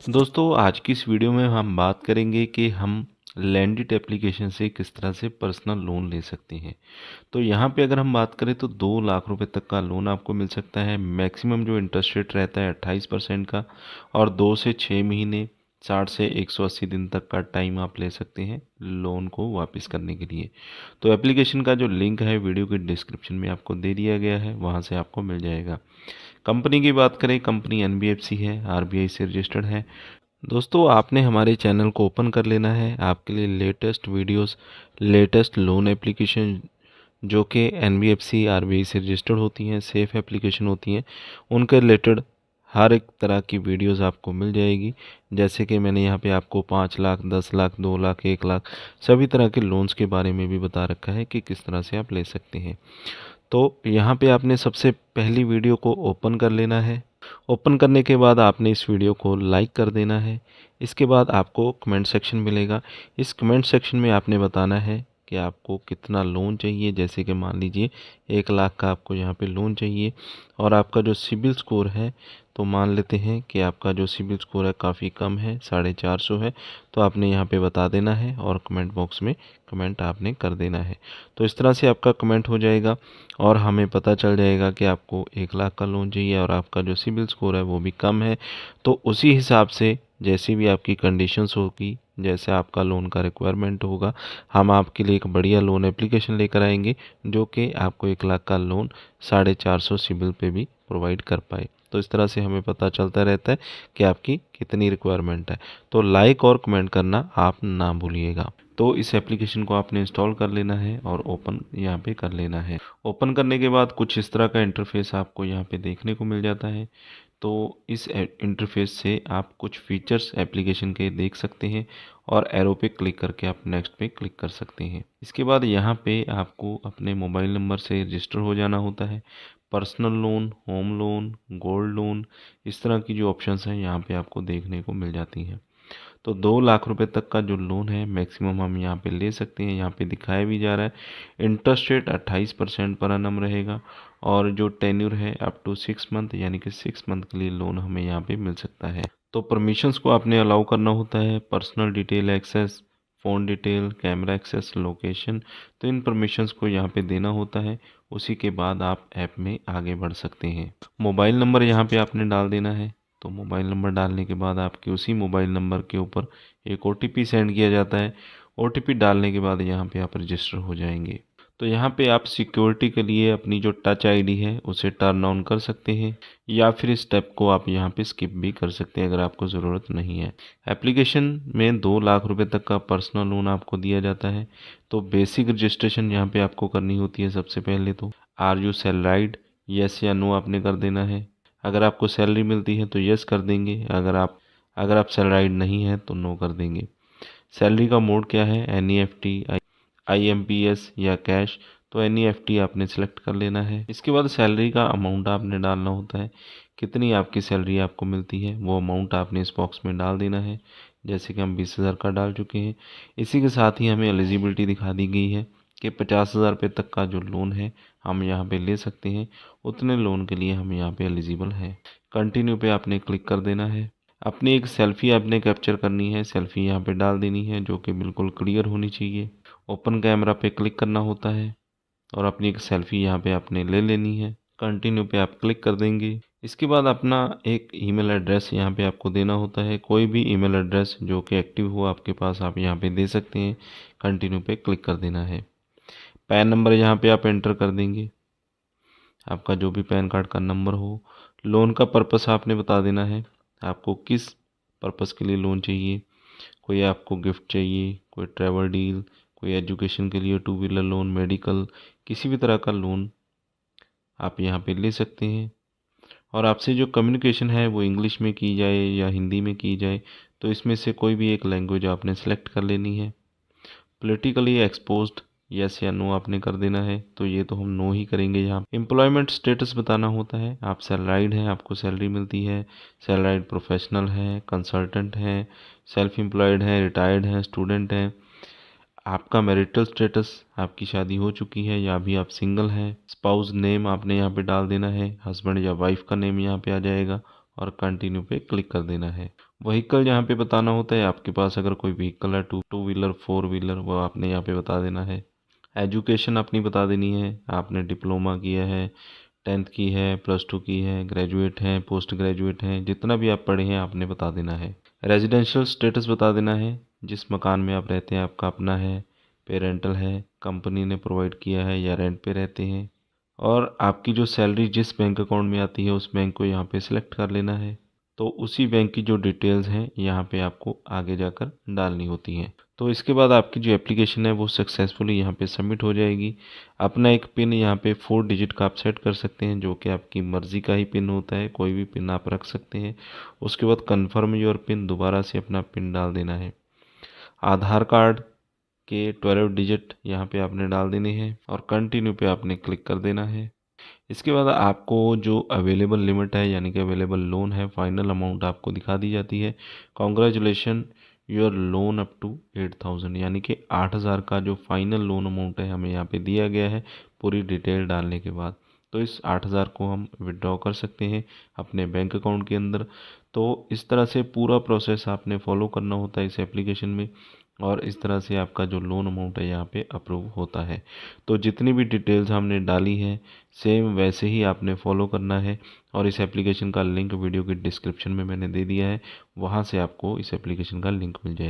दोस्तों आज की इस वीडियो में हम बात करेंगे कि हम लैंडिट एप्लीकेशन से किस तरह से पर्सनल लोन ले सकते हैं। तो यहाँ पे अगर हम बात करें तो 2 लाख रुपए तक का लोन आपको मिल सकता है। मैक्सिमम जो इंटरेस्ट रेट रहता है 28% का, और 2 से 6 महीने 60 से 180 दिन तक का टाइम आप ले सकते हैं लोन को वापस करने के लिए। तो एप्लीकेशन का जो लिंक है वीडियो के डिस्क्रिप्शन में आपको दे दिया गया है, वहाँ से आपको मिल जाएगा। कंपनी की बात करें, कंपनी एनबीएफसी है, आरबीआई से रजिस्टर्ड है। दोस्तों आपने हमारे चैनल को ओपन कर लेना है। आपके लिए latest videos, latest loan application जो कि एनबीएफसी आरबीआई से रजिस्टर्ड होती हैं, सेफ एप्लीकेशन होती हैं, उनके रिलेटेड हर एक तरह की वीडियोस आपको मिल जाएगी। जैसे कि मैंने यहाँ पे आपको 5 लाख, 10 लाख, 2 लाख, 1 लाख सभी तरह के लोन्स के बारे में भी बता रखा है कि किस तरह से आप ले सकते हैं। तो यहाँ पे आपने सबसे पहली वीडियो को ओपन कर लेना है। ओपन करने के बाद आपने इस वीडियो को लाइक कर देना है। इसके बाद आपको कमेंट सेक्शन मिलेगा। इस कमेंट सेक्शन में आपने बताना है कि आपको कितना लोन चाहिए। जैसे कि मान लीजिए 1 लाख का आपको यहाँ पे लोन चाहिए, और आपका जो सिबिल स्कोर है, तो मान लेते हैं कि आपका जो सिबिल स्कोर है काफ़ी कम है, 450 है। तो आपने यहाँ पे बता देना है और कमेंट बॉक्स में कमेंट आपने कर देना है। तो इस तरह से आपका कमेंट हो जाएगा और हमें पता चल जाएगा कि आपको 1 लाख का लोन चाहिए और आपका जो सिबिल स्कोर है वो भी कम है। तो उसी हिसाब से जैसी भी आपकी कंडीशंस होगी, जैसे आपका लोन का रिक्वायरमेंट होगा, हम आपके लिए एक बढ़िया लोन एप्लीकेशन लेकर आएंगे जो कि आपको 1 लाख का लोन 450 सिबिल पे भी प्रोवाइड कर पाए। तो इस तरह से हमें पता चलता रहता है कि आपकी कितनी रिक्वायरमेंट है। तो लाइक और कमेंट करना आप ना भूलिएगा। तो इस एप्लीकेशन को आपने इंस्टॉल कर लेना है और ओपन यहाँ पे कर लेना है। ओपन करने के बाद कुछ इस तरह का इंटरफेस आपको यहाँ पे देखने को मिल जाता है। तो इस इंटरफेस से आप कुछ फीचर्स एप्लीकेशन के देख सकते हैं और एरो पे क्लिक करके आप नेक्स्ट पे क्लिक कर सकते हैं। इसके बाद यहाँ पे आपको अपने मोबाइल नंबर से रजिस्टर हो जाना होता है। Personal loan, home loan, gold loan, इस तरह की जो ऑप्शंस हैं यहाँ पे आपको देखने को मिल जाती हैं। तो 2 लाख रुपए तक का जो लोन है मैक्सिमम हम यहाँ पे ले सकते हैं। यहाँ पे दिखाया भी जा रहा है इंटरेस्ट रेट 28% पर annum रहेगा, और जो टेन्यूर है अप टू 6 मंथ, यानी कि 6 मंथ के लिए लोन हमें यहाँ पे मिल सकता है। तो परमिशंस को आपने अलाउ करना होता है। Personal detail access, phone detail, camera access, location, तो इन परमिशंस को यहाँ पे देना होता है। उसी के बाद आप ऐप में आगे बढ़ सकते हैं। मोबाइल नंबर यहाँ पे आपने डाल देना है। तो मोबाइल नंबर डालने के बाद आपके उसी मोबाइल नंबर के ऊपर एक ओटीपी सेंड किया जाता है। ओटीपी डालने के बाद यहाँ पे आप रजिस्टर हो जाएंगे। तो यहाँ पे आप सिक्योरिटी के लिए अपनी जो टच आईडी है उसे टर्न ऑन कर सकते हैं, या फिर इस स्टेप को आप यहाँ पे स्किप भी कर सकते हैं अगर आपको ज़रूरत नहीं है। एप्लीकेशन में 2 लाख रुपए तक का पर्सनल लोन आपको दिया जाता है। तो बेसिक रजिस्ट्रेशन यहाँ पे आपको करनी होती है। सबसे पहले तो आर यू सैलराइड, यस या नो आपने कर देना है। अगर आपको सैलरी मिलती है तो यस कर देंगे, अगर आप सैलराइड नहीं है तो नो कर देंगे। सैलरी का मोड क्या है, एनईएफटी, आईएमपीएस या कैश। तो एनईएफटी आपने सेलेक्ट कर लेना है। इसके बाद सैलरी का अमाउंट आपने डालना होता है। कितनी आपकी सैलरी आपको मिलती है वो अमाउंट आपने इस बॉक्स में डाल देना है। जैसे कि हम 20,000 का डाल चुके हैं। इसी के साथ ही हमें एलिजिबिलिटी दिखा दी गई है कि 50,000 रुपये तक का जो लोन है हम यहाँ पे ले सकते हैं। उतने लोन के लिए हम यहाँ पे एलिजिबल हैं। कंटिन्यू पे आपने क्लिक कर देना है। अपनी एक सेल्फ़ी आपने कैप्चर करनी है। सेल्फ़ी यहाँ पे डाल देनी है जो कि बिल्कुल क्लियर होनी चाहिए। ओपन कैमरा पे क्लिक करना होता है और अपनी एक सेल्फ़ी यहाँ पे आपने ले लेनी है। कंटिन्यू पे आप क्लिक कर देंगे। इसके बाद अपना एक ईमेल एड्रेस यहाँ पे आपको देना होता है। कोई भी ईमेल एड्रेस जो कि एक्टिव हो आपके पास आप यहाँ पे दे सकते हैं। कंटिन्यू पे क्लिक कर देना है। पैन नंबर यहाँ पे आप एंटर कर देंगे, आपका जो भी पैन कार्ड का नंबर हो। लोन का पर्पस आपने बता देना है, आपको किस पर्पस के लिए लोन चाहिए। कोई आपको गिफ्ट चाहिए, कोई ट्रैवल डील, कोई एजुकेशन के लिए 2 व्हीलर लोन, मेडिकल, किसी भी तरह का लोन आप यहाँ पे ले सकते हैं। और आपसे जो कम्युनिकेशन है वो इंग्लिश में की जाए या हिंदी में की जाए, तो इसमें से कोई भी एक लैंग्वेज आपने सेलेक्ट कर लेनी है। पॉलिटिकली एक्सपोज्ड, यस या नो आपने कर देना है। तो ये तो हम नो ही करेंगे। यहाँ एम्प्लॉयमेंट स्टेटस बताना होता है। आप सैलराइड हैं, आपको सैलरी मिलती है, सैलराइड प्रोफेशनल है, कंसल्टेंट है, सेल्फ एम्प्लॉयड है, रिटायर्ड है, स्टूडेंट है। आपका मैरिटल स्टेटस, आपकी शादी हो चुकी है या अभी आप सिंगल हैं। स्पाउस नेम आपने यहाँ पे डाल देना है, हस्बैंड या वाइफ का नेम यहाँ पे आ जाएगा और कंटिन्यू पे क्लिक कर देना है। व्हीकल यहाँ पे बताना होता है, आपके पास अगर कोई व्हीकल है टू व्हीलर 4 व्हीलर, वो आपने यहाँ पे बता देना है। एजुकेशन अपनी बता देनी है, आपने डिप्लोमा किया है, 10th की है, +2 की है, ग्रेजुएट हैं, पोस्ट ग्रेजुएट हैं, जितना भी आप पढ़े हैं आपने बता देना है। रेजिडेंशियल स्टेटस बता देना है, जिस मकान में आप रहते हैं आपका अपना है, पेरेंटल है, कंपनी ने प्रोवाइड किया है या रेंट पे रहते हैं। और आपकी जो सैलरी जिस बैंक अकाउंट में आती है उस बैंक को यहाँ पे सिलेक्ट कर लेना है। तो उसी बैंक की जो डिटेल्स हैं यहाँ पे आपको आगे जाकर डालनी होती हैं। तो इसके बाद आपकी जो एप्लीकेशन है वो सक्सेसफुली यहाँ पे सबमिट हो जाएगी। अपना एक पिन यहाँ पे 4 डिजिट का आप सेट कर सकते हैं, जो कि आपकी मर्ज़ी का ही पिन होता है, कोई भी पिन आप रख सकते हैं। उसके बाद कन्फर्म योर पिन, दोबारा से अपना पिन डाल देना है। आधार कार्ड के 12 डिजिट यहाँ पे आपने डाल देने हैं और कंटिन्यू पे आपने क्लिक कर देना है। इसके बाद आपको जो अवेलेबल लिमिट है यानी कि अवेलेबल लोन है, फाइनल अमाउंट आपको दिखा दी जाती है। Congratulation your loan up to 8,000, यानी कि 8,000 का जो फाइनल लोन अमाउंट है हमें यहाँ पे दिया गया है पूरी डिटेल डालने के बाद। तो इस 8,000 को हम विड्रॉ कर सकते हैं अपने बैंक अकाउंट के अंदर। तो इस तरह से पूरा प्रोसेस आपने फॉलो करना होता है इस एप्लीकेशन में, और इस तरह से आपका जो लोन अमाउंट है यहाँ पे अप्रूव होता है। तो जितनी भी डिटेल्स हमने डाली हैं सेम वैसे ही आपने फॉलो करना है। और इस एप्लीकेशन का लिंक वीडियो के डिस्क्रिप्शन में मैंने दे दिया है, वहाँ से आपको इस एप्लीकेशन का लिंक मिल जाएगा।